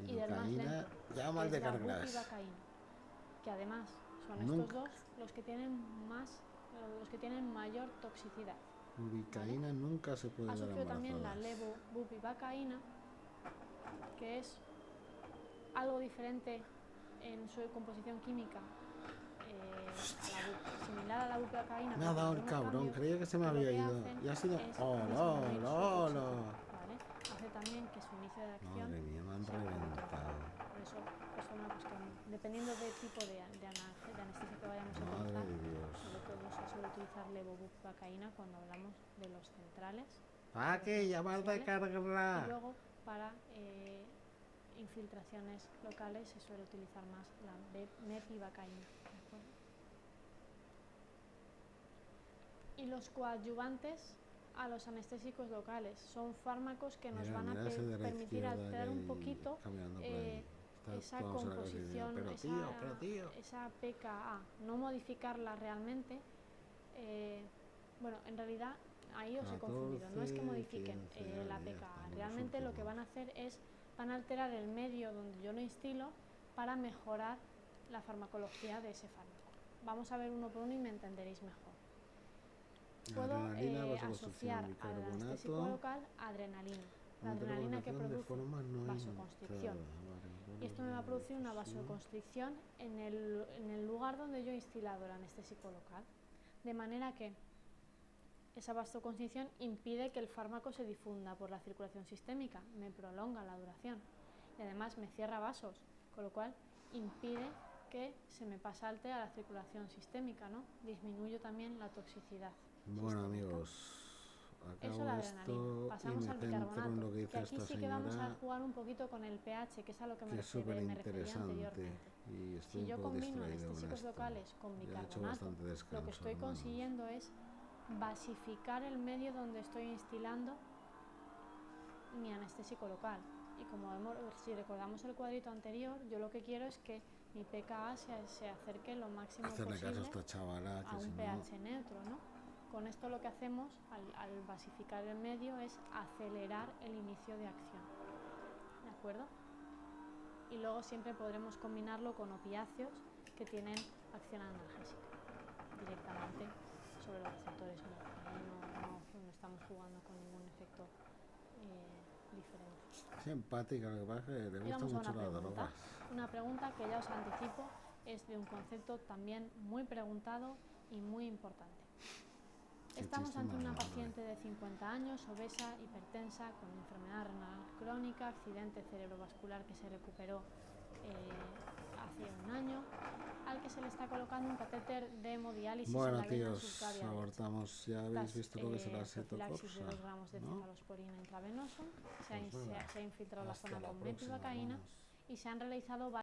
y del más lento, que es la bupivacaína, que además son estos dos los que tienen mayor toxicidad. Bupivacaína nunca se puede dar Asocio también la levobupivacaína, que es algo diferente en su composición química, similar a la bupivacaína. Me ha dado el cabrón, creía que se me había ido. Y ha sido... ¡Hola! Hace también que su inicio de acción... Madre mía, me han reventado. Por eso es una cuestión, dependiendo del tipo de anestesia que vayamos a utilizar, sobre todo se suele utilizar levobupivacaína cuando hablamos de los centrales. ¿Para qué? Llamar de cargarla. Y luego para infiltraciones locales se suele utilizar más la mepivacaína. Y los coadyuvantes a los anestésicos locales son fármacos que nos van a permitir alterar un poquito esa composición, esa pKa, no modificarla realmente. Bueno, en realidad ahí os he confundido, no es que modifiquen la pKa, realmente lo que van a hacer es, van a alterar el medio donde yo lo instilo para mejorar la farmacología de ese fármaco. Vamos a ver uno por uno y me entenderéis mejor. Puedo asociar al anestésico local adrenalina, la adrenalina que produce vasoconstricción. Y esto me va a producir una vasoconstricción en el lugar donde yo he instilado el anestésico local, de manera que esa vasoconstricción impide que el fármaco se difunda por la circulación sistémica, me prolonga la duración y además me cierra vasos, con lo cual impide que se me pasalte a la circulación sistémica, ¿no? Disminuyo también la toxicidad. Bueno, amigos, eso la adrenalina. Pasamos al bicarbonato, que aquí sí que vamos a jugar un poquito con el pH, que es a lo que me refería anteriormente. Si yo combino anestésicos locales con bicarbonato, lo que estoy consiguiendo es basificar el medio donde estoy instilando mi anestésico local. Y como si recordamos el cuadrito anterior, yo lo que quiero es que mi pKa se acerque lo máximo posible a un pH neutro, ¿no? Con esto lo que hacemos al basificar el medio es acelerar el inicio de acción, ¿de acuerdo? Y luego siempre podremos combinarlo con opiáceos que tienen acción analgésica directamente sobre los receptores. No estamos jugando con ningún efecto diferentes. Simpática, lo que pasa es que le Y gusta vamos a mucho las drogas. una pregunta que ya os anticipo es de un concepto también muy preguntado y muy importante. Estamos ante una paciente de 50 años, obesa, hipertensa, con enfermedad renal crónica, accidente cerebrovascular que se recuperó hace un año, al que se le está colocando un catéter de hemodiálisis en la vena subclavia abortamos, ya habéis visto lo que será la profilaxis de cetocorsa, 2 gramos de ¿no? cefalosporina intravenoso, se ha Pues venga, infiltrado la hasta zona la con próxima, metilbacaína vamos. y se han realizado